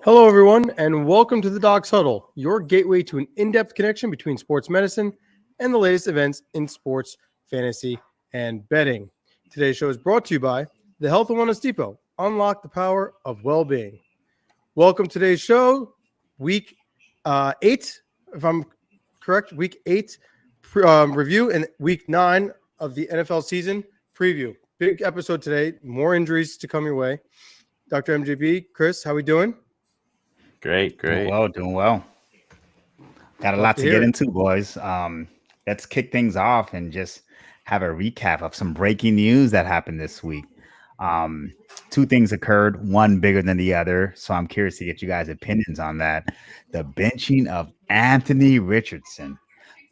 Hello, everyone, and welcome to the Docs Huddle, your gateway to an in-depth connection between sports medicine and the latest events in sports, fantasy, and betting. Today's show is brought to you by the Health and Wellness Depot. Unlock the power of well-being. Welcome to today's show, week 8, if I'm correct, week 8 review and week 9 of the NFL season preview. Big episode today, more injuries to come your way. Dr. MJB, Chris, how we doing? Great. Doing well. Got a lot to get into, boys. Let's kick things off and just have a recap of some breaking news that happened this week. Two things occurred, one bigger than the other. So I'm curious to get you guys' opinions on that. The benching of Anthony Richardson.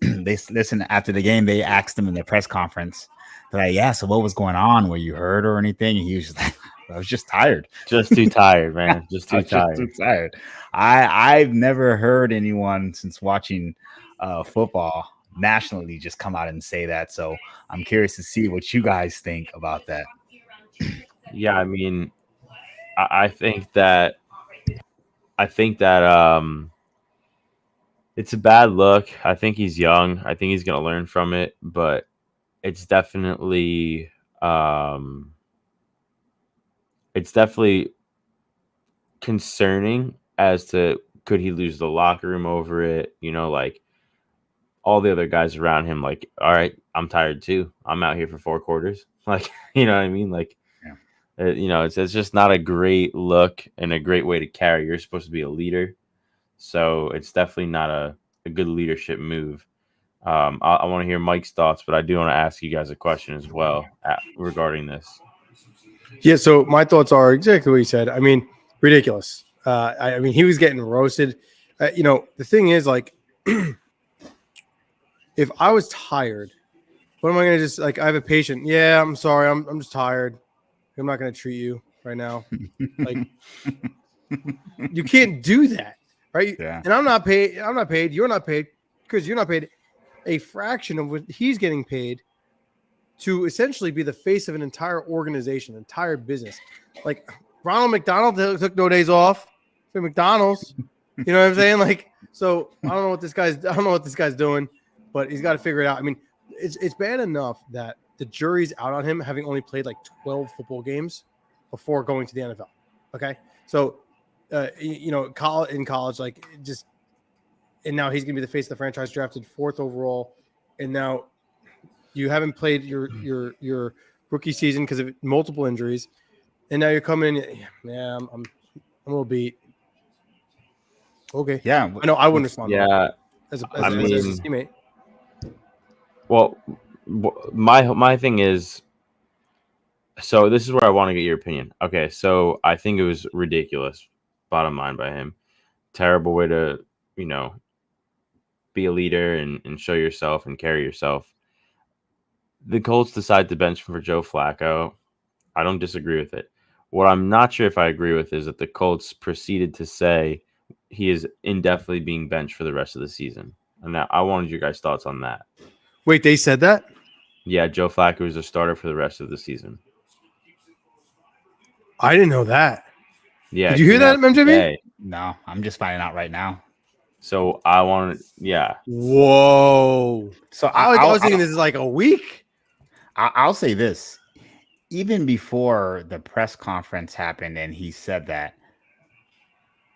Listen, after the game, they asked him in the press conference, they're like, yeah, so what was going on? Were you hurt or anything? And he was just like, I was just tired. Just too tired, man. Just too tired. I've never heard anyone since watching football nationally just come out and say that. So I'm curious to see what you guys think about that. Yeah, I mean, I think that it's a bad look. I think he's young. I think he's going to learn from it, but it's definitely concerning as to could he lose the locker room over it? You know, like all the other guys around him, like, all right, I'm tired too. I'm out here for 4 quarters. Like, you know what I mean? Like, yeah. It's just not a great look and a great way to carry. You're supposed to be a leader. So it's definitely not a good leadership move. I want to hear Mike's thoughts, but I do want to ask you guys a question as well regarding this. Yeah, so my thoughts are exactly what you said. I mean, ridiculous. I mean, he was getting roasted. The thing is, like, if I was tired, what am I going to just, like, I have a patient. Yeah, I'm sorry. I'm just tired. I'm not going to treat you right now. Like, you can't do that, right? Yeah. And I'm not paid. You're not paid because you're not paid a fraction of what he's getting paid to essentially be the face of an entire organization, entire business. Like Ronald McDonald took no days off for McDonald's. You know what I'm saying? Like, so I don't know what this guy's doing, but he's got to figure it out. I mean, it's bad enough that the jury's out on him having only played like 12 football games before going to the NFL. Okay. So, in college, like just, and now he's going to be the face of the franchise, drafted 4th overall. And now you haven't played your rookie season because of multiple injuries. And now you're coming in. Yeah, I'm a little beat. Okay. Yeah. I know I wouldn't respond. Yeah. As a teammate. Well, my thing is, so this is where I want to get your opinion. Okay, so I think it was ridiculous, bottom line, by him. Terrible way to, be a leader and show yourself and carry yourself. The Colts decide to bench for Joe Flacco. I don't disagree with it. What I'm not sure if I agree with is that the Colts proceeded to say he is indefinitely being benched for the rest of the season. And now I wanted your guys' thoughts on that. Wait, they said that? Yeah, Joe Flacco is a starter for the rest of the season. I didn't know that. Yeah. Did you hear that, MJB? No, I'm just finding out right now. So I wanted, yeah. Whoa. So I was thinking this is like a week. I'll say this. Even before the press conference happened and he said that,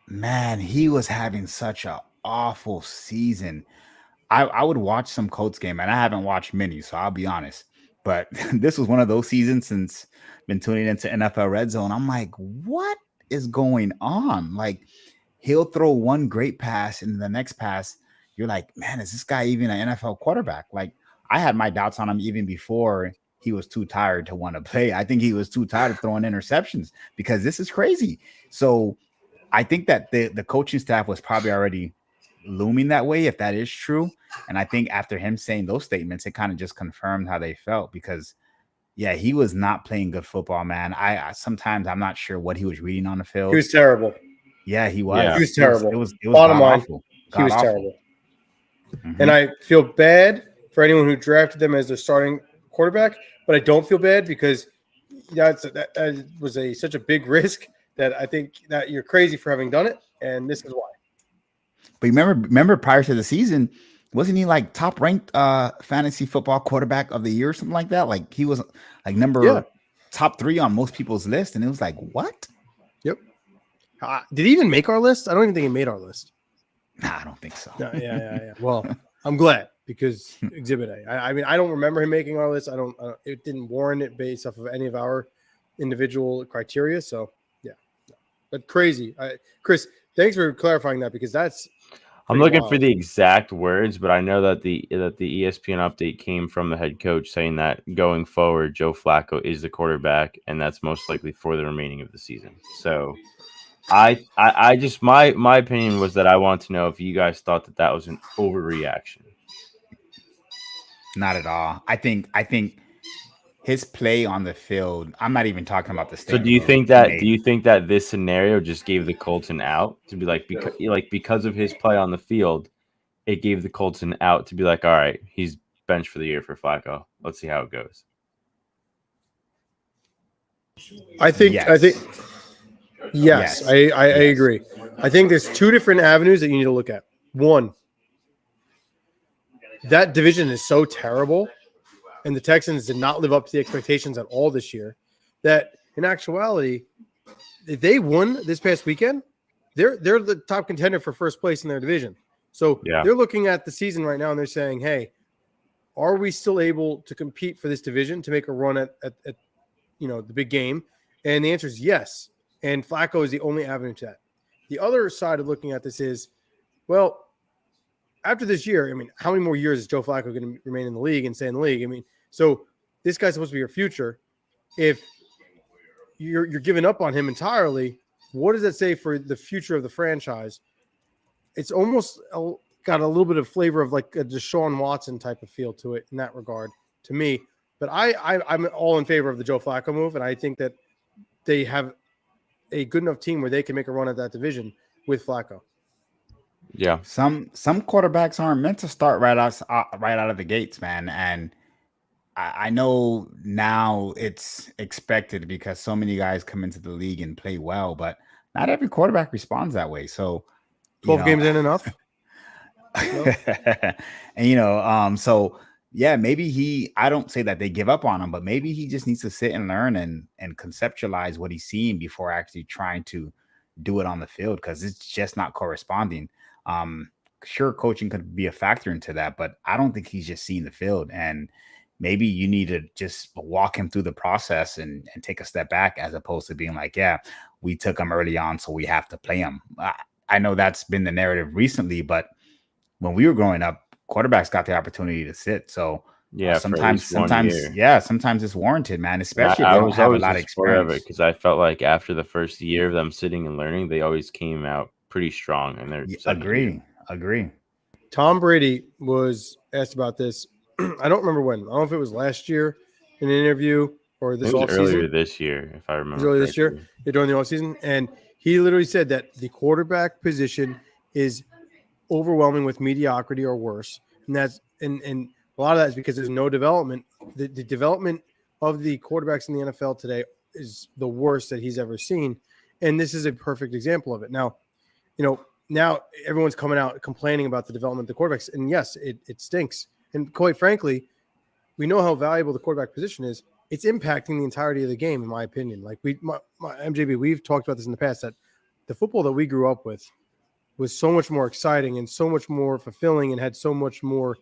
man, he was having such an awful season. I would watch some Colts game, and I haven't watched many, so I'll be honest. But this was one of those seasons since been tuning into NFL Red Zone. I'm like, what is going on? Like, he'll throw one great pass, and the next pass, you're like, man, is this guy even an NFL quarterback? Like, I had my doubts on him even before he was too tired to want to play. I think he was too tired of throwing interceptions because this is crazy. So I think that the coaching staff was probably already looming that way, if that is true. And I think after him saying those statements, it kind of just confirmed how they felt because, yeah, he was not playing good football, man. I sometimes I'm not sure what he was reading on the field. He was terrible. Yeah, he was. Yeah. He was terrible. It was bottom line. He was terrible. Mm-hmm. And I feel bad for anyone who drafted them as their starting quarterback, but I don't feel bad because that was such a big risk that I think that you're crazy for having done it, and this is why. But remember prior to the season, wasn't he like top ranked fantasy football quarterback of the year or something like that? Like he was like top 3 on most people's list, and it was like, what? Yep. Did he even make our list? I don't even think he made our list. Nah, I don't think so. No, yeah. Well, I'm glad because Exhibit A. I mean, I don't remember him making our list. It didn't warrant it based off of any of our individual criteria. So yeah, but crazy. Chris, thanks for clarifying that because that's. I'm looking for the exact words, but I know that the ESPN update came from the head coach saying that going forward, Joe Flacco is the quarterback, and that's most likely for the remaining of the season. So, I just my opinion was that I want to know if you guys thought that was an overreaction. Not at all. I think his play on the field. I'm not even talking about the. So do you think that this scenario just gave the Colts an out to be like because of his play on the field, it gave the Colts an out to be like, all right, he's benched for the year for Flacco. Let's see how it goes. I think yes. I agree. I think there's 2 different avenues that you need to look at. One, that division is so terrible. And the Texans did not live up to the expectations at all this year. That in actuality, if they won this past weekend, they're the top contender for first place in their division. So they're looking at the season right now and they're saying, "Hey, are we still able to compete for this division to make a run at the big game?" And the answer is yes. And Flacco is the only avenue to that. The other side of looking at this is, well, after this year, I mean, how many more years is Joe Flacco going to remain in the league and stay in the league? I mean, so this guy's supposed to be your future. If you're giving up on him entirely, what does that say for the future of the franchise? It's almost got a little bit of flavor of like a Deshaun Watson type of feel to it in that regard to me. But I'm all in favor of the Joe Flacco move, and I think that they have a good enough team where they can make a run at that division with Flacco. Yeah, some quarterbacks aren't meant to start right out of the gates, man. And I know now it's expected because so many guys come into the league and play well, but not every quarterback responds that way. So 12 games in enough. And so yeah, maybe I don't say that they give up on him, but maybe he just needs to sit and learn and conceptualize what he's seeing before actually trying to do it on the field, because it's just not corresponding. Sure, coaching could be a factor into that, but I don't think he's just seeing the field. And maybe you need to just walk him through the process and take a step back, as opposed to being like, yeah, we took him early on, so we have to play him. I know that's been the narrative recently, but when we were growing up, quarterbacks got the opportunity to sit. So yeah, sometimes it's warranted, man. Especially if I they was don't have always a lot of experience. because I felt like after the first year of them sitting and learning, they always came out pretty strong. And they're agree. Tom Brady was asked about this. I don't remember when. I don't know if it was last year in an interview or this offseason. Earlier this year, if I remember. Earlier this year, during the offseason, and he literally said that the quarterback position is overwhelming with mediocrity or worse, and that's and a lot of that is because there's no development. The development of the quarterbacks in the NFL today is the worst that he's ever seen, and this is a perfect example of it. Now, now everyone's coming out complaining about the development of the quarterbacks, and yes, it stinks. And quite frankly, we know how valuable the quarterback position is. It's impacting the entirety of the game, in my opinion. Like MJB, we've talked about this in the past, that the football that we grew up with was so much more exciting and so much more fulfilling and had so much more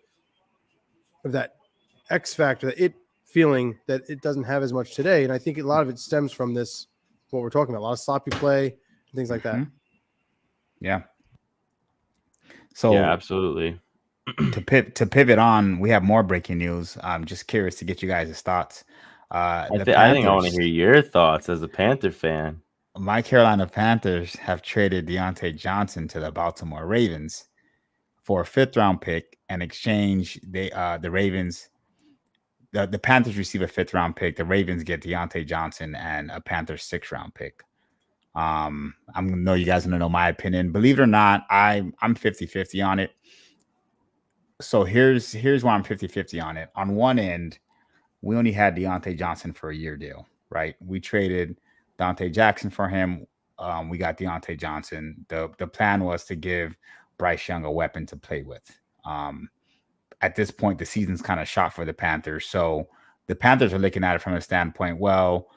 of that X factor, that it feeling that it doesn't have as much today. And I think a lot of it stems from this, what we're talking about, a lot of sloppy play and things like that. Mm-hmm. Yeah. So yeah, absolutely. To pivot on, we have more breaking news. I'm just curious to get you guys' thoughts. I think I want to hear your thoughts as a Panther fan. My Carolina Panthers have traded Deontay Johnson to the Baltimore Ravens for a 5th-round pick. In exchange, the Panthers receive a 5th-round pick. The Ravens get Deontay Johnson and a Panthers 6th-round pick. I'm gonna know you guys want to know my opinion. Believe it or not, I'm 50-50 on it. So here's why I'm 50-50 on it. On one end, we only had Deontay Johnson for a year deal, right? We traded Dante Jackson for him. we got Deontay Johnson. The plan was to give Bryce Young a weapon to play with. At this point, the season's kind of shot for the Panthers. So the Panthers are looking at it from a standpoint, well,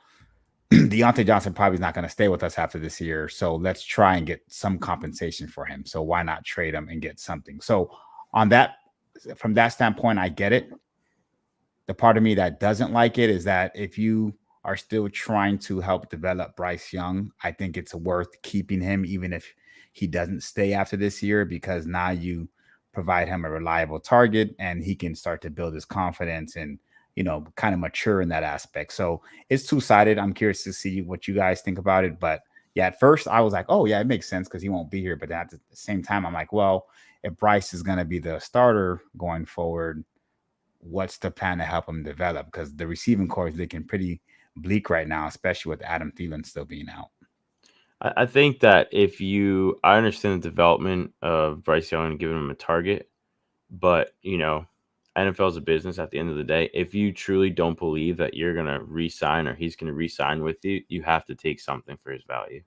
Deontay Johnson probably is not going to stay with us after this year. So let's try and get some compensation for him. So why not trade him and get something? So from that standpoint, I get it. The part of me that doesn't like it is that if you are still trying to help develop Bryce Young, I think it's worth keeping him, even if he doesn't stay after this year, because now you provide him a reliable target and he can start to build his confidence and, kind of mature in that aspect. So it's two-sided. I'm curious to see what you guys think about it. But yeah, at first I was like, oh yeah, it makes sense because he won't be here. But then at the same time, I'm like, well, if Bryce is going to be the starter going forward, what's the plan to help him develop? Because the receiving core is looking pretty bleak right now, especially with Adam Thielen still being out. I think that I understand the development of Bryce Young and giving him a target, but NFL is a business at the end of the day. If you truly don't believe that you're going to re-sign or he's going to re-sign with you, you have to take something for his value.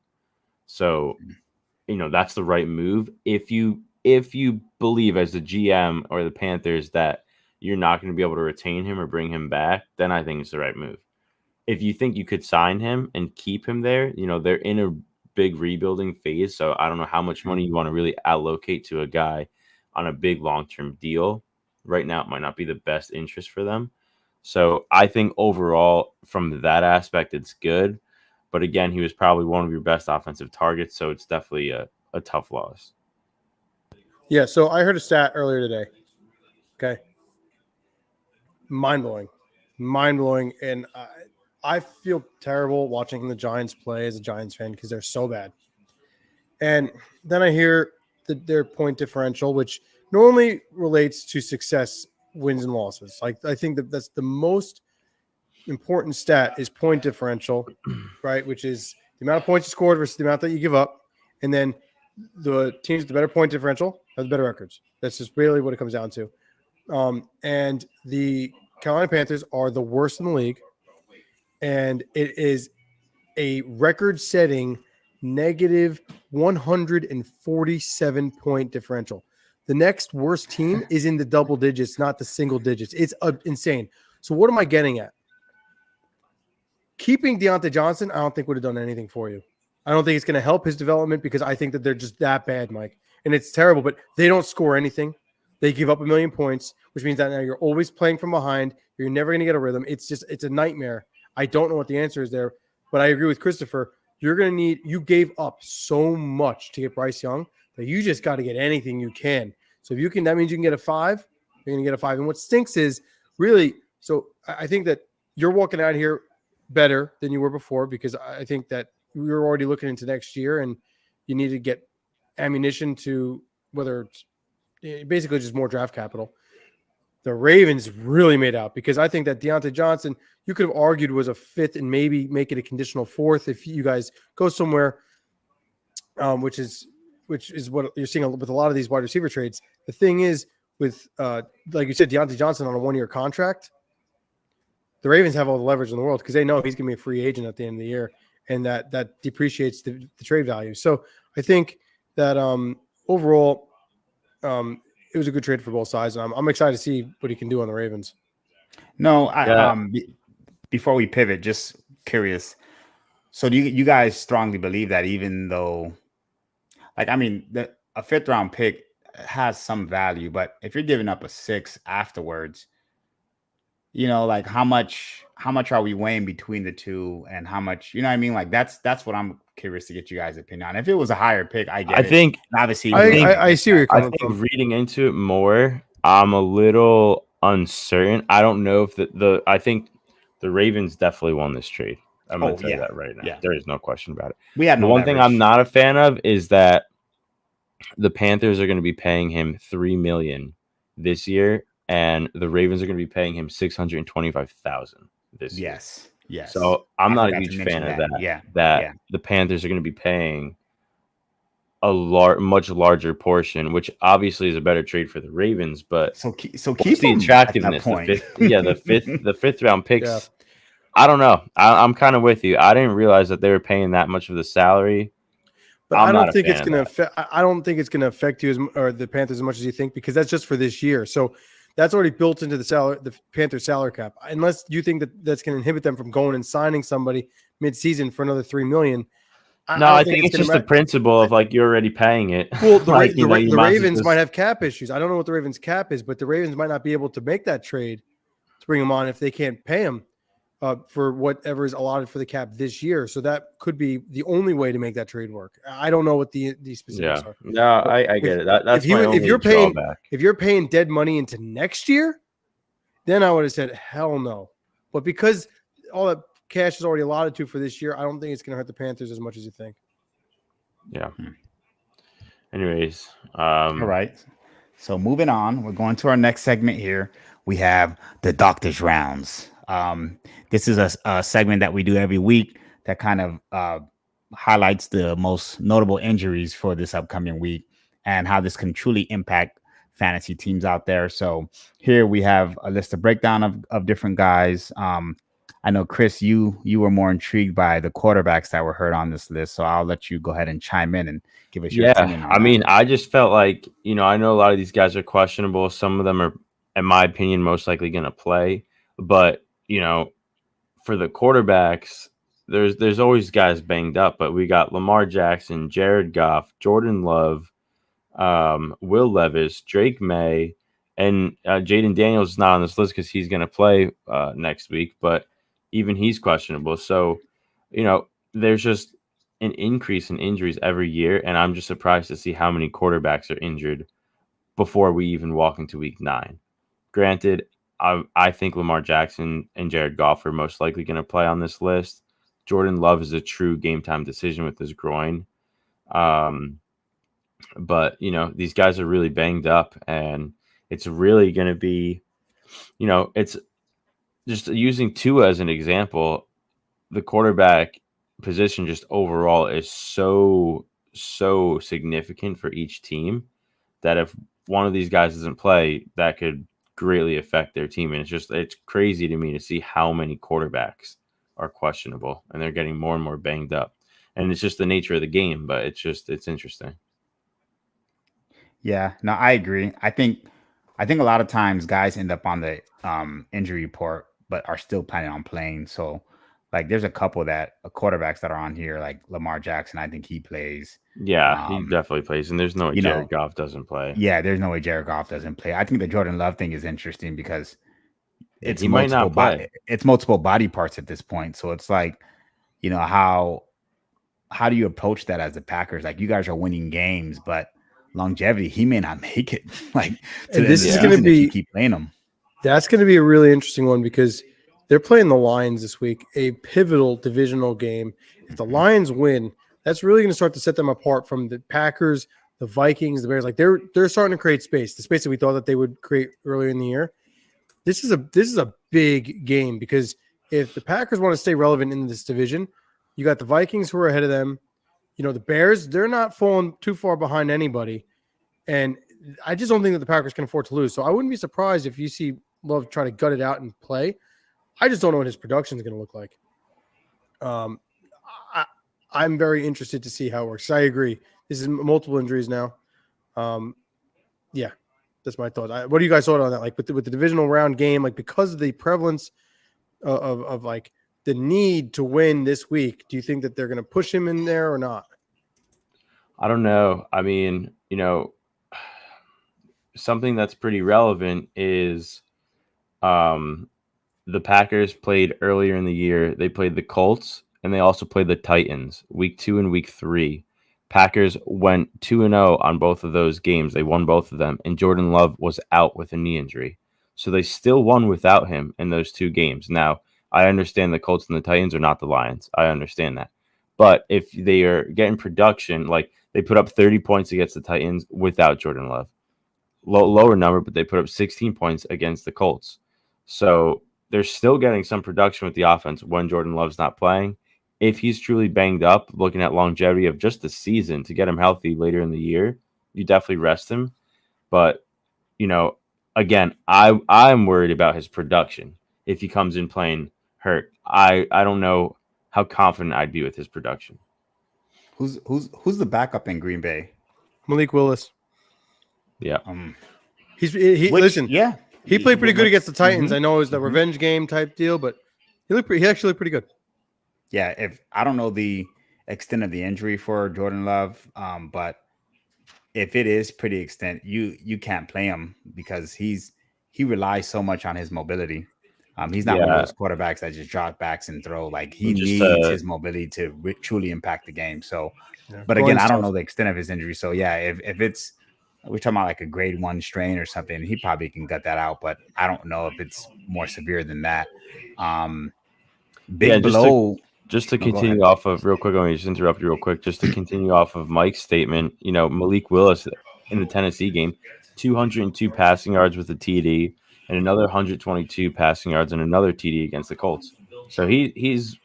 So, that's the right move. If you believe as the GM or the Panthers that you're not going to be able to retain him or bring him back, then I think it's the right move. If you think you could sign him and keep him there, they're in a big rebuilding phase. So I don't know how much money you want to really allocate to a guy on a big long-term deal. Right now, it might not be the best interest for them. So I think overall, from that aspect, it's good. But again, he was probably one of your best offensive targets. So it's definitely a tough loss. Yeah. So I heard a stat earlier today. Okay. Mind-blowing. And I feel terrible watching the Giants play as a Giants fan because they're so bad. And then I hear their point differential, which normally relates to success, wins and losses. Like I think that's the most important stat is point differential, right? Which is the amount of points you scored versus the amount that you give up. And then the teams with the better point differential have the better records. That's just really what it comes down to. And the Carolina Panthers are the worst in the league. And it is a record-setting negative 147 point differential. The next worst team is in the double digits, not the single digits. It's insane. So what am I getting at? Keeping Deontay Johnson, I don't think would have done anything for you. I don't think it's going to help his development because I think that they're just that bad, Mike. And it's terrible, but they don't score anything. They give up 1 million points, which means that now you're always playing from behind. You're never going to get a rhythm. It's a nightmare. I don't know what the answer is there, but I agree with Christopher. You gave up so much to get Bryce Young that you just got to get anything you can. So if you can, that means you can get a 5. You're going to get a 5. And what stinks is really, so I think that you're walking out here better than you were before because I think that we were already looking into next year and you need to get ammunition to whether it's basically just more draft capital. The Ravens really made out because I think that Deontay Johnson, you could have argued was a 5th and maybe make it a conditional 4th if you guys go somewhere, which is what you're seeing with a lot of these wide receiver trades. The thing is with, like you said, Deontay Johnson on a 1-year contract, the Ravens have all the leverage in the world because they know he's going to be a free agent at the end of the year, and that depreciates the trade value. So I think that overall, it was a good trade for both sides, and I'm excited to see what he can do on the Ravens. No, before we pivot, just curious. So do you guys strongly believe that even though, like, I mean, a 5th round pick has some value, but if you're giving up a 6 afterwards, like how much are we weighing between the two and how much, what I mean? Like that's what I'm curious to get you guys' opinion on. If it was a higher pick, I think obviously I see where you're coming from. Reading into it more, I'm a little uncertain. I don't know if I think the Ravens definitely won this trade. I'm going to tell you that right now. Yeah. There is no question about it. We had no one thing I'm not a fan of is that the Panthers are going to be paying him $3 million this year, and the Ravens are going to be paying him $625,000 this year. Yes. So I'm not a huge fan of that. Yeah. The Panthers are going to be paying a much larger portion, which obviously is a better trade for the Ravens. But so keep the attractiveness. The fifth round picks. Yeah. I don't know. I'm kind of with you. I didn't realize that they were paying that much of the salary. But I'm I not don't a think it's fan of going to that. affect. I don't think it's going to affect you or the Panthers as much as you think, because that's just for this year. So that's already built into the Panthers salary cap. Unless you think that that's going to inhibit them from going and signing somebody mid-season for another $3 million. No, I I don't think think it's it's going just to the principle of like you're already paying it. Well, the Like, you might as well Ravens just- might have cap issues. I don't know what the Ravens cap is, but the Ravens might not be able to make that trade to bring him on if they can't pay him for whatever is allotted for the cap this year. So that could be the only way to make that trade work. I don't know what the specifics Yeah. are. No, But I get it. That's if you my if only you're paying drawback. if you're paying dead money into next year, then I would have said hell no. But because all that cash is already allotted to for this year, I don't think it's going to hurt the Panthers as much as you think. Yeah. Anyways, All right. So moving on, we're going to our next segment here. We have the doctor's rounds. This is a segment that we do every week that kind of highlights the most notable injuries for this upcoming week and how this can truly impact fantasy teams out there. So here we have a list of breakdown of different guys. I know, Chris, you were more intrigued by the quarterbacks that were hurt on this list. So I'll let you go ahead and chime in and give us your opinion on I that. mean, I just felt like, I know a lot of these guys are questionable. Some of them are, in my opinion, most likely going to play. But, for the quarterbacks, there's always guys banged up. But we got Lamar Jackson, Jared Goff, Jordan Love, Will Levis, Drake May, and Jaden Daniels is not on this list because he's going to play next week. But even he's questionable. So, there's just an increase in injuries every year, and I'm just surprised to see how many quarterbacks are injured before we even walk into week 9. Granted, I think Lamar Jackson and Jared Goff are most likely going to play on this list. Jordan Love is a true game time decision with his groin. But, these guys are really banged up, and it's really going to be, it's just using Tua as an example. The quarterback position just overall is so significant for each team that if one of these guys doesn't play, that could greatly affect their team. And it's crazy to me to see how many quarterbacks are questionable and they're getting more and more banged up. And it's just the nature of the game, but it's interesting. Yeah, no, I agree. I think a lot of times guys end up on the injury report, but are still planning on playing. So like there's a couple quarterbacks that are on here, like Lamar Jackson. I think he plays. Yeah, he definitely plays. And there's no way Jared Goff doesn't play. Yeah, there's no way Jared Goff doesn't play. I think the Jordan Love thing is interesting because he might not play. It's multiple body parts at this point. So it's like, how do you approach that as the Packers? Like you guys are winning games, but longevity, he may not make it. Like this is going to be keep playing him. That's going to be a really interesting one because they're playing the Lions this week, a pivotal divisional game. If the Lions win, that's really going to start to set them apart from the Packers, the Vikings, the Bears. Like they're starting to create space, the space that we thought that they would create earlier in the year. This is a big game because if the Packers want to stay relevant in this division, you got the Vikings who are ahead of them. The Bears, they're not falling too far behind anybody. And I just don't think that the Packers can afford to lose. So I wouldn't be surprised if you see Love try to gut it out and play. I just don't know what his production is going to look like. I'm very interested to see how it works. I agree. This is multiple injuries now. Yeah, that's my thought. What do you guys thought on that? Like with the divisional round game, like because of the prevalence of like the need to win this week, do you think that they're going to push him in there or not? I don't know. I mean, something that's pretty relevant is the Packers played earlier in the year. They played the Colts and they also played the Titans week 2 and week 3. Packers went 2-0 on both of those games. They won both of them, and Jordan Love was out with a knee injury. So they still won without him in those 2 games. Now, I understand the Colts and the Titans are not the Lions. I understand that. But if they are getting production, like they put up 30 points against the Titans without Jordan Love. Lower number, but they put up 16 points against the Colts. So they're still getting some production with the offense when Jordan Love's not playing. If he's truly banged up, looking at longevity of just the season to get him healthy later in the year, you definitely rest him. But, again, I'm worried about his production. If he comes in playing hurt, I don't know how confident I'd be with his production. Who's the backup in Green Bay? Malik Willis. Yeah. He Which, listen. yeah, He played pretty good against the Titans. Mhm. I know it was the Mhm. revenge game type deal, but he actually looked pretty good. Yeah, if I don't know the extent of the injury for Jordan Love, but if it is pretty extent, you can't play him because he relies so much on his mobility. He's not one of Yeah. those quarterbacks that just drop backs and throw. Like he Just, needs his mobility to truly impact the game. So, but again, I don't know the extent of his injury. So yeah, if it's we're talking about like a grade 1 strain or something, he probably can gut that out. But I don't know if it's more severe than that. Big Yeah, blow. Just to No, go continue ahead. off of real quick, let me just interrupt you real quick. Just to continue off of Mike's statement, Malik Willis in the Tennessee game, 202 passing yards with a TD and another 122 passing yards and another TD against the Colts. So he's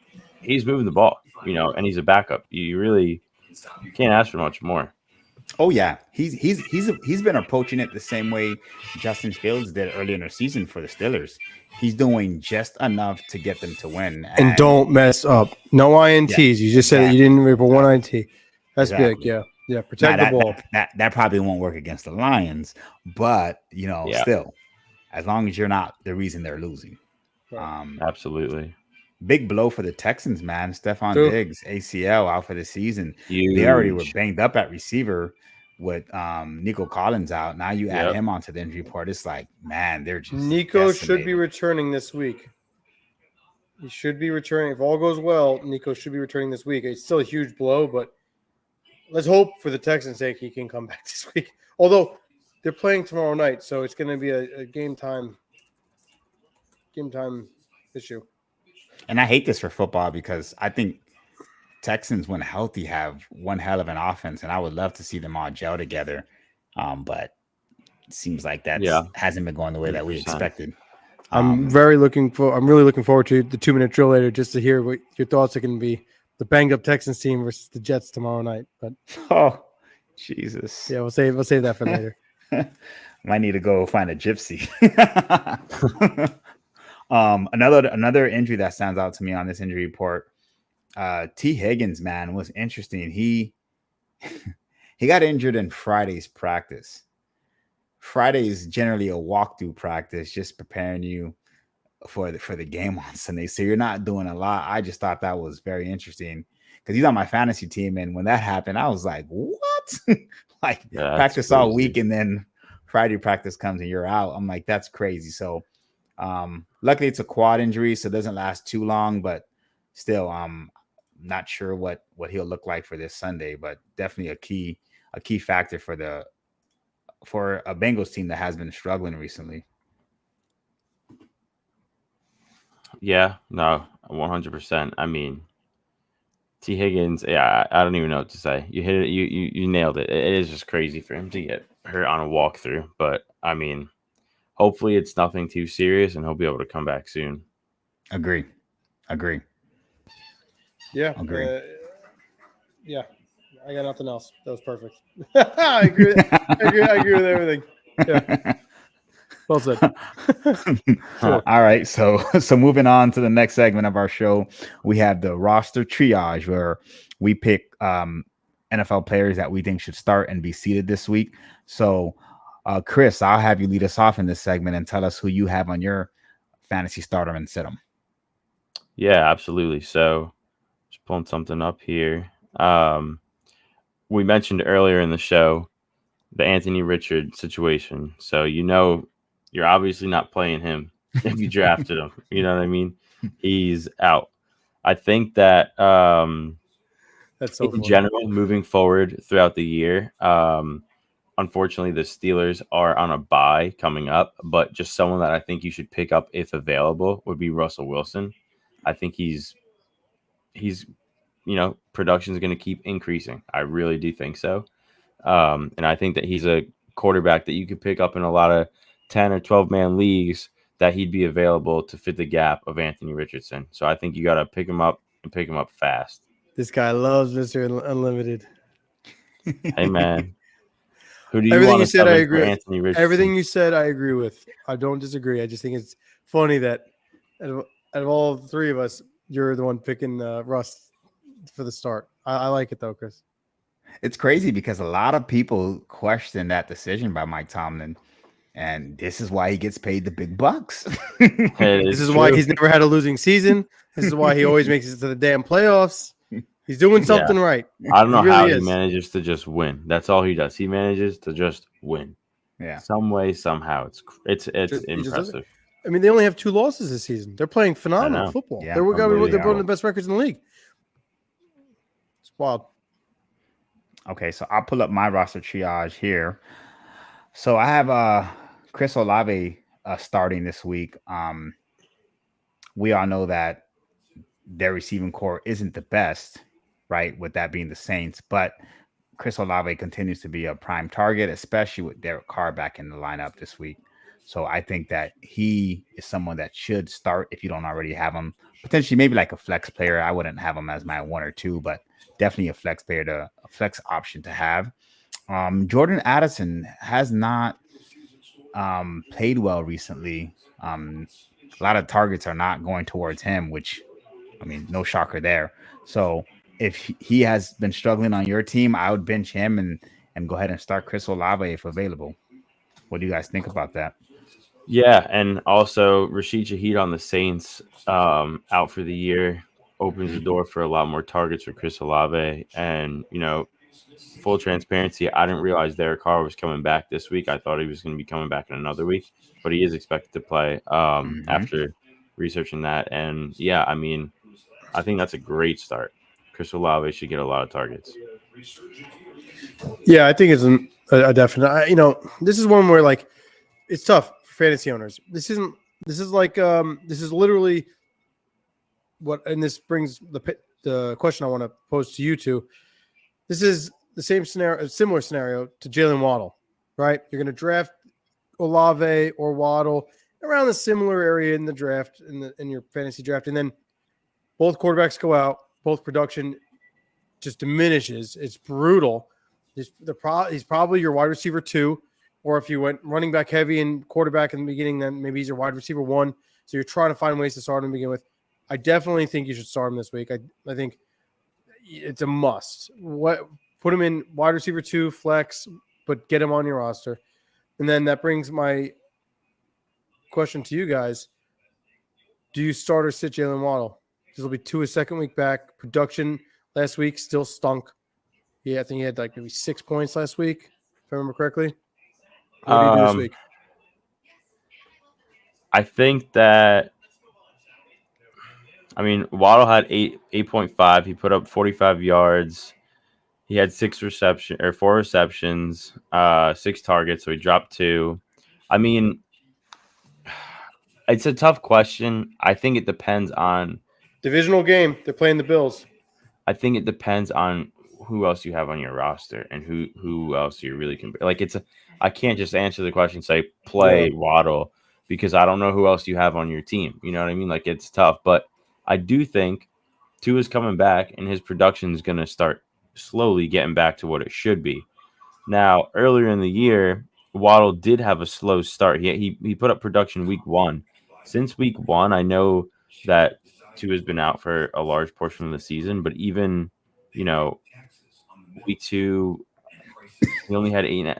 moving the ball, and he's a backup. You really can't ask for much more. Oh yeah, he's been approaching it the same way Justin Fields did earlier in the season for the Steelers. He's doing just enough to get them to win. And don't mess up. No INTs. Yeah, You just said that you didn't rip a one INT. That's Exactly. big. Yeah. Protect the ball. That probably won't work against the Lions, but still, as long as you're not the reason they're losing. Absolutely. Big blow for the Texans, man. Stephon Diggs, ACL out for the season. Huge. They already were banged up at receiver with Nico Collins out. Now you add him onto the injury report. It's like, man, they're just Nico should be returning this week. He should be returning. If all goes well, Nico should be returning this week. It's still a huge blow, but let's hope for the Texans' sake he can come back this week. Although they're playing tomorrow night, so it's going to be a game time issue. And I hate this for football because I think Texans, when healthy, have one hell of an offense, and I would love to see them all gel together. But it seems like that hasn't been going the way that we expected. I'm really looking forward to the 2-minute drill later just to hear what your thoughts are going to be. The banged up Texans team versus the Jets tomorrow night. But Jesus. Yeah, we'll save that for later. Might need to go find a gypsy. Another injury that stands out to me on this injury report. T. Higgins, man, was interesting. He got injured in Friday's practice. Friday is generally a walkthrough practice, just preparing you for the game on Sunday. So you're not doing a lot. I just thought that was very interesting because he's on my fantasy team, and when that happened, I was like, "What?" Practice all week, and then Friday practice comes and you're out. I'm like, that's crazy. So luckily it's a quad injury, so it doesn't last too long, but still, not sure what he'll look like for this Sunday, but definitely a key factor for a Bengals team that has been struggling recently. Yeah, no, 100%. I mean, T. Higgins, I don't even know what to say. You hit it, you nailed it. It is just crazy for him to get hurt on a walkthrough, but I mean, hopefully it's nothing too serious and he'll be able to come back soon. Agree. Yeah. Yeah. I got nothing else. That was perfect. I agree with everything. Yeah. Well said. Sure. All right. So moving on to the next segment of our show, we have the roster triage where we pick NFL players that we think should start and be seated this week. So Chris, I'll have you lead us off in this segment and tell us who you have on your fantasy starter and sit them. Yeah, absolutely. So just pulling something up here. We mentioned earlier in the show the Anthony Richard situation. So you're obviously not playing him if you drafted him. You know what I mean? He's out. I think that that's so in funny. general, moving forward throughout the year, unfortunately, the Steelers are on a bye coming up, but just someone that I think you should pick up if available would be Russell Wilson. I think he's production is going to keep increasing. I really do think so. And I think that he's a quarterback that you could pick up in a lot of 10 or 12 man leagues that he'd be available to fit the gap of Anthony Richardson. So I think you got to pick him up and pick him up fast. This guy loves Mr. Unlimited. Hey, man. Who do you Everything want you to said, I agree with. Anthony Richardson? Everything you said, I agree with. I don't disagree. I just think it's funny that out of all three of us, you're the one picking Russ for the start. I like it though, Chris. It's crazy because a lot of people question that decision by Mike Tomlin, and this is why he gets paid the big bucks. This is why he's never had a losing season. This is why he always makes it to the damn playoffs. He's doing something right. I don't know He really how is. he manages to just win. That's all he does. He manages to just win. Yeah. Some way, somehow. It's He just does it. impressive. I mean, they only have 2 losses this season. They're playing phenomenal know. football. Yeah, They're one of unbelievable. the best records in the league. It's wild. Okay, so I'll pull up my roster triage here. So I have Chris Olave starting this week. We all know that their receiving core isn't the best, right? With that being the Saints, but Chris Olave continues to be a prime target, especially with Derek Carr back in the lineup this week. So I think that he is someone that should start if you don't already have him. Potentially, maybe like a flex player. I wouldn't have him as my 1 or 2, but definitely a flex player, a flex option to have. Jordan Addison has not played well recently. A lot of targets are not going towards him, which, I mean, no shocker there. So if he has been struggling on your team, I would bench him and go ahead and start Chris Olave if available. What do you guys think about that? Yeah, and also Rashid Shaheed on the Saints out for the year opens the door for a lot more targets for Chris Olave. And, full transparency, I didn't realize Derek Carr was coming back this week. I thought he was going to be coming back in another week, but he is expected to play after researching that. And, yeah, I mean, I think that's a great start. Chris Olave should get a lot of targets. Yeah, I think it's a definite. This is one where like it's tough for fantasy owners. This is literally what, and this brings the question I want to pose to you two. This is the same scenario, a similar scenario to Jalen Waddle, right? You're going to draft Olave or Waddle around the similar area in the draft in your fantasy draft, and then both quarterbacks go out, both production just diminishes. It's brutal. He's probably your wide receiver 2, or if you went running back heavy and quarterback in the beginning, then maybe he's your wide receiver 1. So you're trying to find ways to start him to begin with. I definitely think you should start him this week. I think it's a must. Put him in wide receiver 2 flex, but get him on your roster. And then that brings my question to you guys. Do you start or sit Jalen Waddle? This will be his second week back. Production last week still stunk. Yeah, I think he had like maybe 6 points last week, if I remember correctly. What do you do this week? I think that, Waddle had 8.5. He put up 45 yards. He had 4 receptions, 6 targets. So he dropped 2. It's a tough question. I think it depends on Divisional game. They're playing the Bills. I think it depends on who else you have on your roster and who else you really can. Like I can't just answer the question and say play Waddle because I don't know who else you have on your team. You know what I mean? Like it's tough, but I do think Tua is coming back and his production is going to start slowly getting back to what it should be. Now, earlier in the year, Waddle did have a slow start. He put up production week 1. Since week 1, I know that Tua has been out for a large portion of the season, but even, week 2, he only had 8.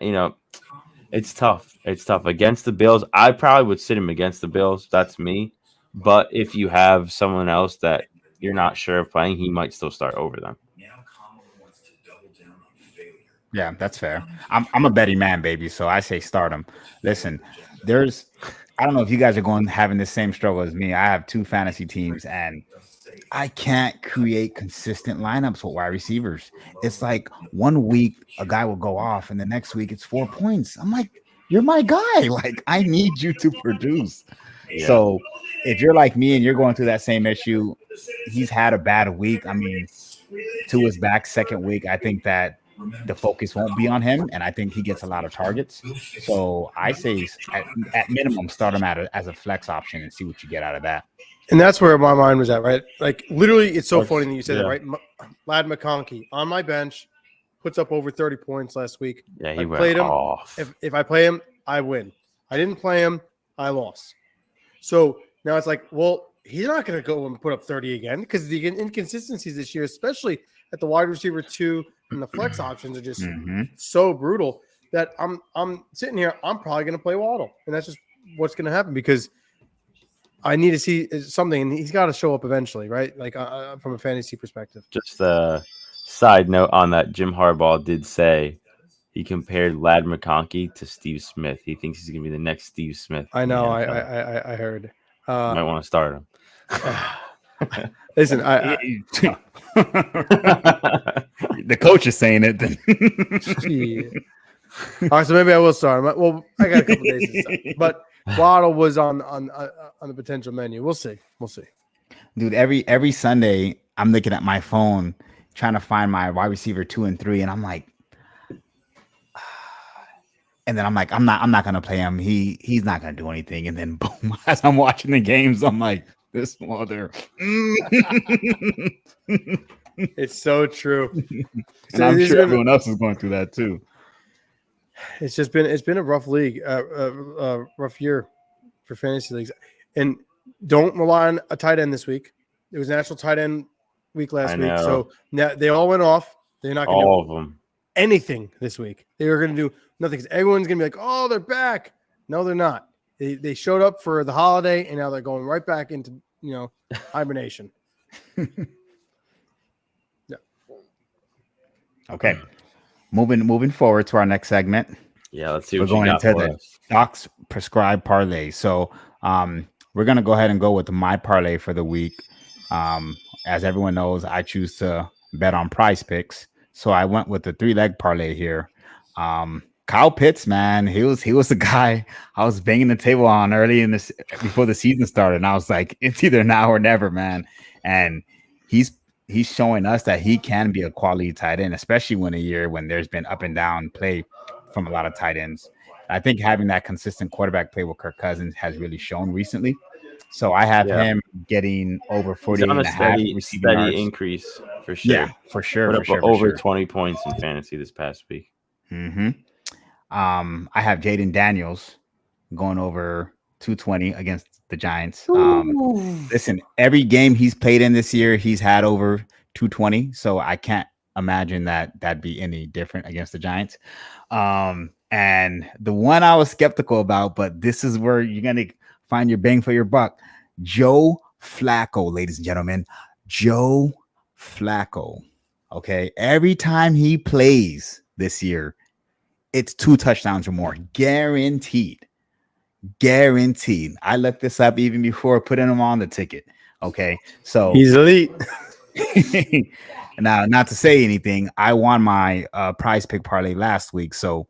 It's tough. It's tough against the Bills. I probably would sit him against the Bills. That's me. But if you have someone else that you're not sure of playing, he might still start over them. Yeah, that's fair. I'm a betting man, baby. So I say start him. Listen, I don't know if you guys are having the same struggle as me. I have 2 fantasy teams and I can't create consistent lineups with wide receivers. It's like one week a guy will go off and the next week it's 4 points. I'm like, you're my guy. Like, I need you to produce. Yeah. So if you're like me and you're going through that same issue, he's had a bad week. Tua's back second week. I think that the focus won't be on him, and I think he gets a lot of targets. So I say at minimum start him as a flex option and see what you get out of that. And that's where my mind was at, right? Like literally, it's so funny that you said that, right? Ladd McConkey on my bench puts up over 30 points last week. Yeah, he went off. If I play him, I win. I didn't play him, I lost. So now it's like, well, he's not going to go and put up 30 again because the inconsistencies this year, especially at the wide receiver 2 and the flex options, are just so brutal that I'm sitting here. I'm probably going to play Waddle, and that's just what's going to happen because I need to see something, and he's got to show up eventually, right? Like from a fantasy perspective. Just a side note on that, Jim Harbaugh did say he compared Lad McConkey to Steve Smith. He thinks he's going to be the next Steve Smith. I know. I heard. You might want to start him. Listen, the coach is saying it. Then. All right, so maybe I will start him. Well, I got a couple days to start, but Waddle was on the potential menu. We'll see. Dude, every Sunday I'm looking at my phone trying to find my wide receiver 2 and 3, and I'm like, I'm not gonna play him. He's not gonna do anything. And then boom, as I'm watching the games, I'm like, this mother. It's so true. And I'm sure everyone else is going through that too. It's been a rough league, rough year for fantasy leagues. And don't rely on a tight end this week. It was National Tight End Week last week, so now they all went off. They're not going to all of them anything this week. They were going to do nothing because everyone's going to be like, "Oh, they're back." No, they're not. They showed up for the holiday, and now they're going right back into hibernation. Yeah. Okay. Moving forward to our next segment. Yeah, let's see what we're going into the Doc's prescribed parlay. So we're gonna go ahead and go with my parlay for the week. As everyone knows, I choose to bet on Prize Picks, so I went with the 3-leg parlay here. Kyle Pitts, man, he was the guy I was banging the table on early in this before the season started, and I was like, it's either now or never, man. And he's showing us that he can be a quality tight end, especially when there's been up and down play from a lot of tight ends. I think having that consistent quarterback play with Kirk Cousins has really shown recently. So I have him getting over 40 and a half receiving yards. Increase for sure. Yeah, for sure. Put up over 20 points in fantasy this past week. Mm-hmm. I have Jaden Daniels going over 220 against the Giants. Listen, every game he's played in this year, he's had over 220. So I can't imagine that'd be any different against the Giants. And the one I was skeptical about, but this is where you're going to find your bang for your buck. Joe Flacco, ladies and gentlemen. Joe Flacco. Okay. Every time he plays this year, it's 2 touchdowns or more. Guaranteed. I looked this up even before putting him on the ticket. Okay. So he's elite. Now, not to say anything, I won my Prize Pick parlay last week. So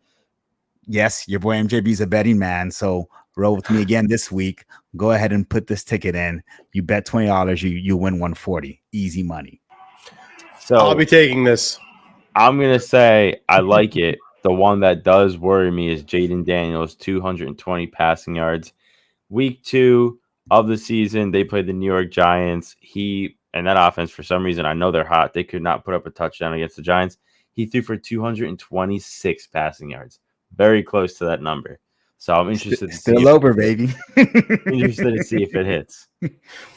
yes, your boy MJB's a betting man. So roll with me again this week. Go ahead and put this ticket in. You bet $20, you win 140. Easy money. So I'll be taking this. I'm gonna say I like it. The one that does worry me is Jaden Daniels, 220 passing yards. Week 2 of the season, they played the New York Giants. And that offense, for some reason, I know they're hot. They could not put up a touchdown against the Giants. He threw for 226 passing yards. Very close to that number. So I'm interested to see. Still over, baby. Interested to see if it hits.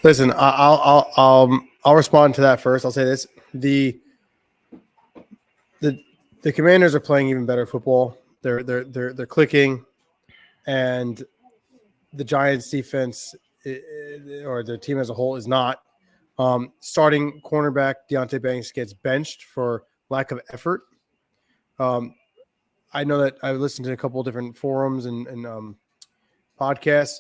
Listen, I'll respond to that first. I'll say this: the Commanders are playing even better football. They're clicking, and the Giants' defense or their team as a whole is not. Starting cornerback Deonte Banks gets benched for lack of effort. I know that I've listened to a couple of different forums and podcasts.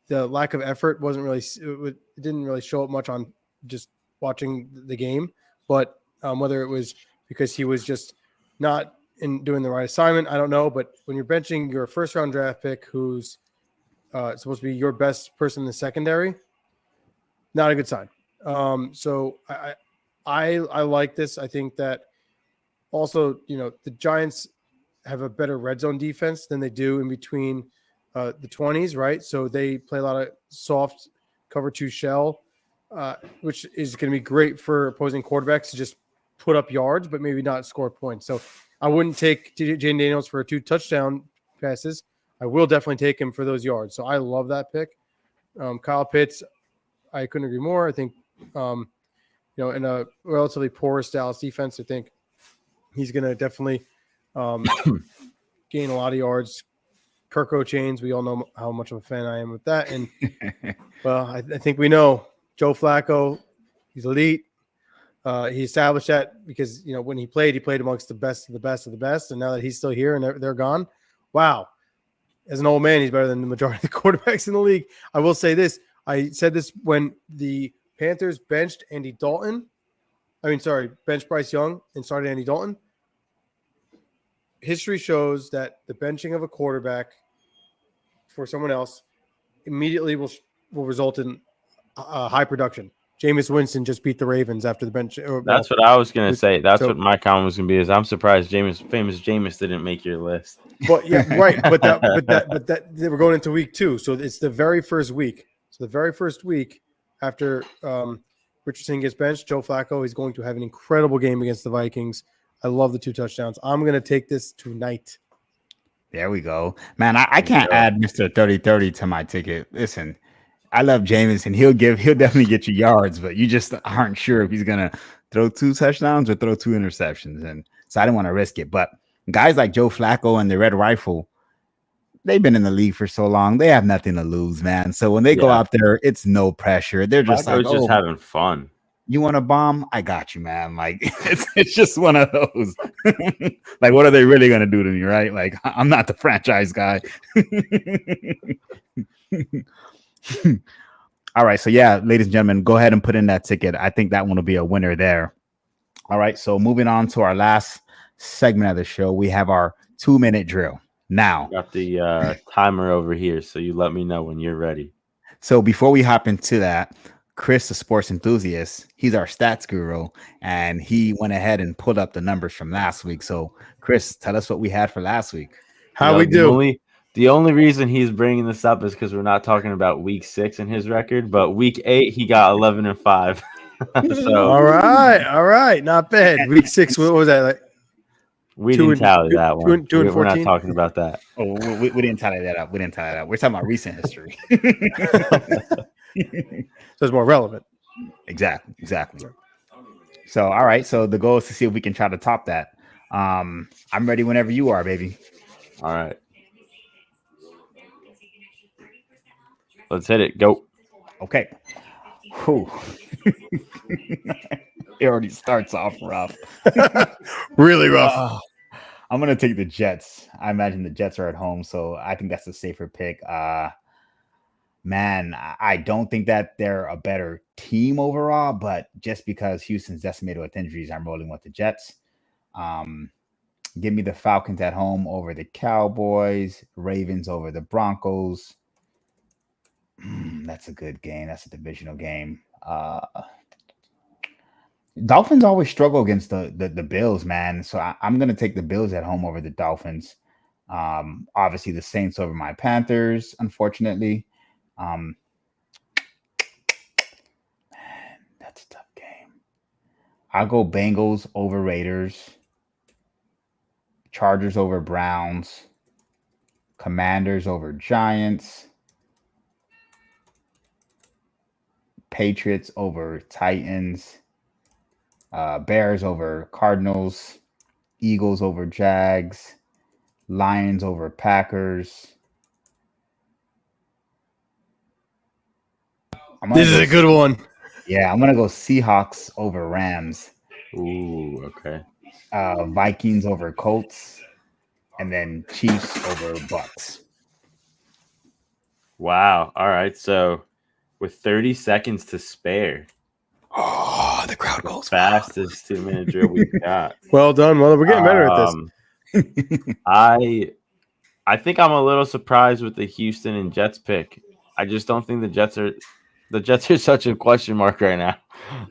The lack of effort it didn't really show up much on just watching the game, but whether it was because he was just not doing the right assignment, I don't know. But when you're benching your first round draft pick, who's supposed to be your best person in the secondary, not a good sign. So I like this. I think that also, the Giants have a better red zone defense than they do in between the 20s, right? So they play a lot of soft cover 2 shell, which is going to be great for opposing quarterbacks to just put up yards, but maybe not score points. So I wouldn't take Jaden Daniels for 2 touchdown passes. I will definitely take him for those yards. So I love that pick. Kyle Pitts, I couldn't agree more. I think, in a relatively porous Dallas defense, I think he's going to definitely gain a lot of yards. Kirko Chains, we all know how much of a fan I am with that. And, well, I think we know Joe Flacco, he's elite. He established that because, when he played amongst the best of the best of the best. And now that he's still here and they're gone, wow. As an old man, he's better than the majority of the quarterbacks in the league. I will say this. I said this when the Panthers benched Bryce Young and started Andy Dalton. History shows that the benching of a quarterback for someone else immediately will result in high production. Jameis Winston just beat the Ravens after the bench. That's what I was going to say. That's what my comment was going to be. Is I'm surprised famous Jameis didn't make your list. But yeah, right. But that we're going into week 2, so it's the very first week. So the very first week after Richardson gets benched, Joe Flacco is going to have an incredible game against the Vikings. I love the 2 touchdowns. I'm going to take this tonight. There we go, man. I can't add Mr. 30-30 to my ticket. Listen. I love Jameis, and he'll definitely get you yards, but you just aren't sure if he's gonna throw 2 touchdowns or throw 2 interceptions, and so I didn't want to risk it. But guys like Joe Flacco and the Red Rifle, they've been in the league for so long; they have nothing to lose, man. So when they go out there, it's no pressure. They're just just having fun. You want a bomb? I got you, man. Like it's just one of those. Like, what are they really gonna do to me, right? Like, I'm not the franchise guy. All right, so yeah, ladies and gentlemen, go ahead and put in that ticket. I think that one will be a winner there. All right, so moving on to our last segment of the show, we have our 2-minute drill. Now, got the timer over here, so you let me know when you're ready. So before we hop into that, Chris, the sports enthusiast, he's our stats guru, and he went ahead and pulled up the numbers from last week. So, Chris, tell us what we had for last week. How we do? The only reason he's bringing this up is because we're not talking about week 6 in his record, but week 8 he got 11-5. So all right, not bad. Week 6, what was that like? We didn't tally that one. 2 and 14? We're not talking about that. Oh, we didn't tally that up. We're talking about recent history. So it's more relevant. Exactly. So, all right. So the goal is to see if we can try to top that. I'm ready whenever you are, baby. All right. Let's hit it. Go. Okay. Whew. It already starts off rough. Really rough. I'm going to take the Jets. I imagine the Jets are at home, so I think that's a safer pick. Man, I don't think that they're a better team overall, but just because Houston's decimated with injuries, I'm rolling with the Jets. Give me the Falcons at home over the Cowboys, Ravens over the Broncos. That's a good game. That's a divisional game. Dolphins always struggle against the Bills, man. So I'm going to take the Bills at home over the Dolphins. Obviously, the Saints over my Panthers, unfortunately. Man, that's a tough game. I'll go Bengals over Raiders. Chargers over Browns. Commanders over Giants. Patriots over Titans. Bears over Cardinals. Eagles over Jags. Lions over Packers. This is a good one. Yeah, I'm going to go Seahawks over Rams. Ooh, okay. Vikings over Colts. And then Chiefs over Bucks. Wow. All right. So with 30 seconds to spare. Oh, the crowd goes fastest 2-minute drill we've got. Well done. Well, we're getting better at this. I think I'm a little surprised with the Houston and Jets pick. I just don't think the Jets are such a question mark right now.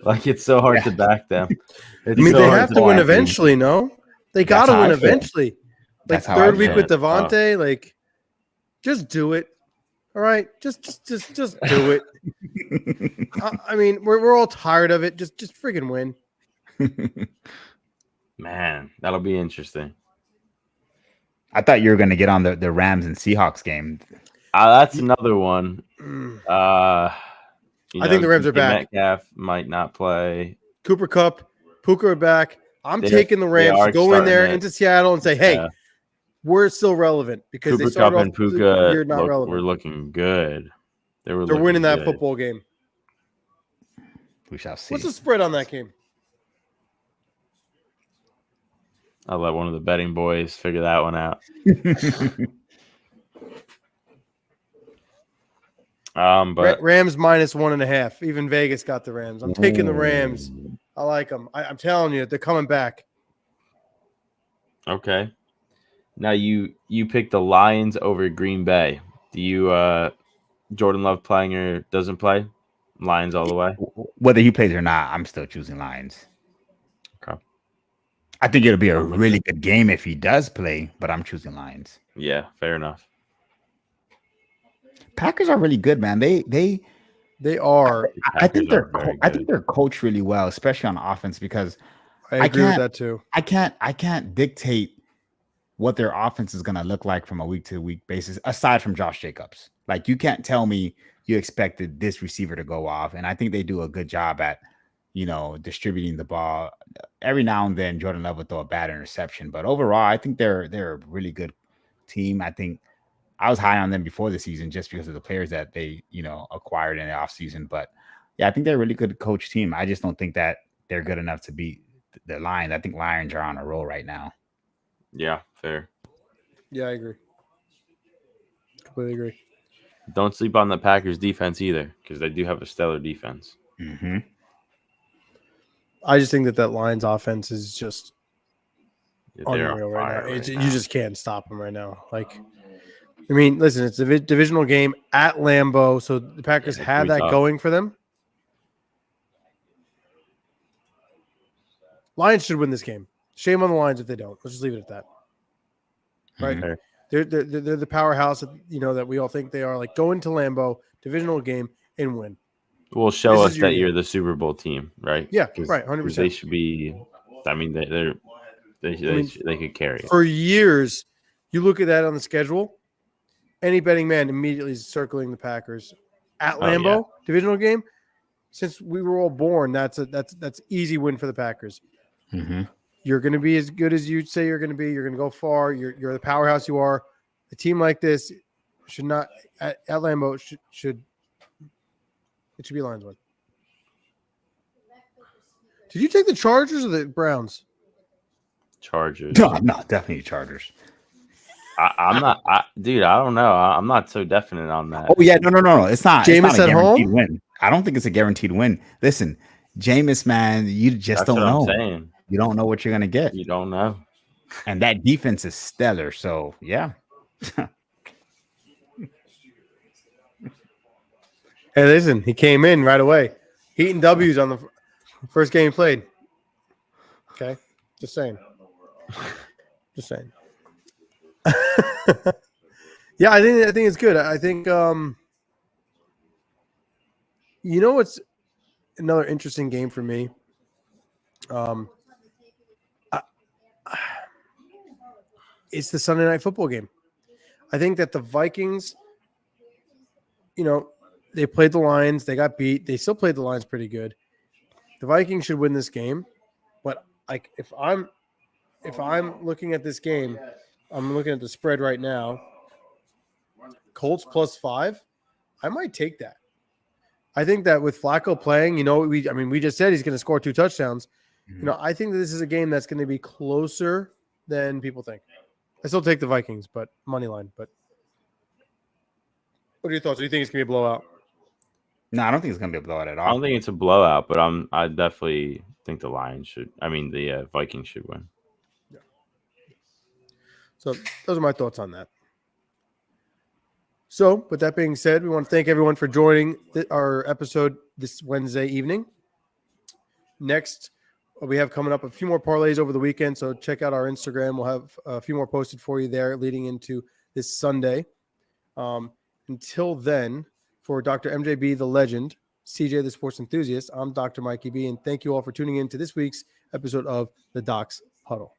Like, it's so hard to back them. They have to win eventually, no? They got to win eventually. Like, third week with Devontae, like, just do it. All right, just do it. I mean, we're all tired of it. Just friggin' win. Man, that'll be interesting. I thought you were going to get on the Rams and Seahawks game. That's another one. I think the Rams are DK back. Metcalf might not play. Cooper Kupp, Puka are back. I'm They- taking the they Rams to are go in there starting into Seattle and say, hey, Yeah. we're still relevant because they Cooper started Kupp off and the Puka year not were relevant. looking good. They're winning that good. football game. We shall see. What's the spread on that game? I'll let one of the betting boys figure that one out. But Rams minus 1.5. Even Vegas got the Rams. I'm taking the Rams. I like them. I'm telling you, they're coming back. okay. Now you picked the Lions over Green Bay. Do you Jordan Love playing or doesn't play? Lions all the way. Whether he plays or not, I'm still choosing Lions. Okay. I think it'll be a really good game if he does play, but I'm choosing Lions. Yeah, fair enough. Packers are really good, man. They are. I think Packers are very I think good. they're coached really well, especially on offense, because I agree with can't- that too. I can't dictate what their offense is going to look like from a week to week basis, aside from Josh Jacobs. Like, you can't tell me you expected this receiver to go off. And I think they do a good job at, distributing the ball. Every now and then Jordan Love will throw a bad interception, but overall, I think they're a really good team. I think I was high on them before the season just because of the players that they, acquired in the offseason. But yeah, I think they're a really good coach team. I just don't think that they're good enough to beat the Lions. I think Lions are on a roll right now. Yeah, fair. Yeah, I agree. Completely agree. Don't sleep on the Packers defense either, because they do have a stellar defense. Mm-hmm. I just think that Lions offense is just They're unreal on right fire now. right You now. just can't stop them right now. Like, I mean, listen, it's a divisional game at Lambeau, so the Packers Yeah, it's have pretty that tough. going for them. Lions should win this game. Shame on the Lions if they don't. Let's just leave it at that. Right? Fair. They're the powerhouse that, that we all think they are. Like, go into Lambeau, divisional game, and win. Will show This us is your that year. you're the Super Bowl team, right? Yeah, 'Cause- right, 'cause 100%. They should be. I mean, they could carry it. For years, you look at that on the schedule, any betting man immediately is circling the Packers at Lambeau, divisional game. Since we were all born, that's easy win for the Packers. Mm-hmm. You're going to be as good as you say you're going to be. You're going to go far. You're the powerhouse you are. A team like this should not at Lambeau should be a Lions win. Did you take the Chargers or the Browns? Chargers. No, definitely Chargers. I'm not, dude. I don't know. I'm not so definite on that. Oh yeah, no. It's not. Jameis it's not a at guaranteed home? win. I don't think it's a guaranteed win. Listen, Jameis, man, you just That's don't what know. I'm saying. You don't know what you're gonna get, You don't know. and that defense is stellar. So yeah, Hey, listen, he came in right away. Eating W's on the first game he played. Okay, just saying. Just saying. Yeah, I think it's good. I think what's another interesting game for me. It's the Sunday night football game. I think that the Vikings, they played the Lions. They got beat. They still played the Lions pretty good. The Vikings should win this game. But like if I'm looking at this game, I'm looking at the spread right now. Colts +5. I might take that. I think that with Flacco playing, we just said he's going to score 2 touchdowns. I think that this is a game that's going to be closer than people think. I still take the Vikings, but money line. But what are your thoughts? Do you think it's going to be a blowout? no, I don't think it's gonna be a blowout at I all. don't think it's a blowout, but I definitely think the Lions should. I mean, the Vikings should win. So those are my thoughts on that. So with that being said, we want to thank everyone for joining our episode this Wednesday evening. Next, we have coming up a few more parlays over the weekend, so check out our Instagram. We'll have a few more posted for you there leading into this Sunday. Until then, for Dr. MJB, the legend, CJ, the sports enthusiast, I'm Dr. Mikey B, and thank you all for tuning in to this week's episode of the Docs Huddle.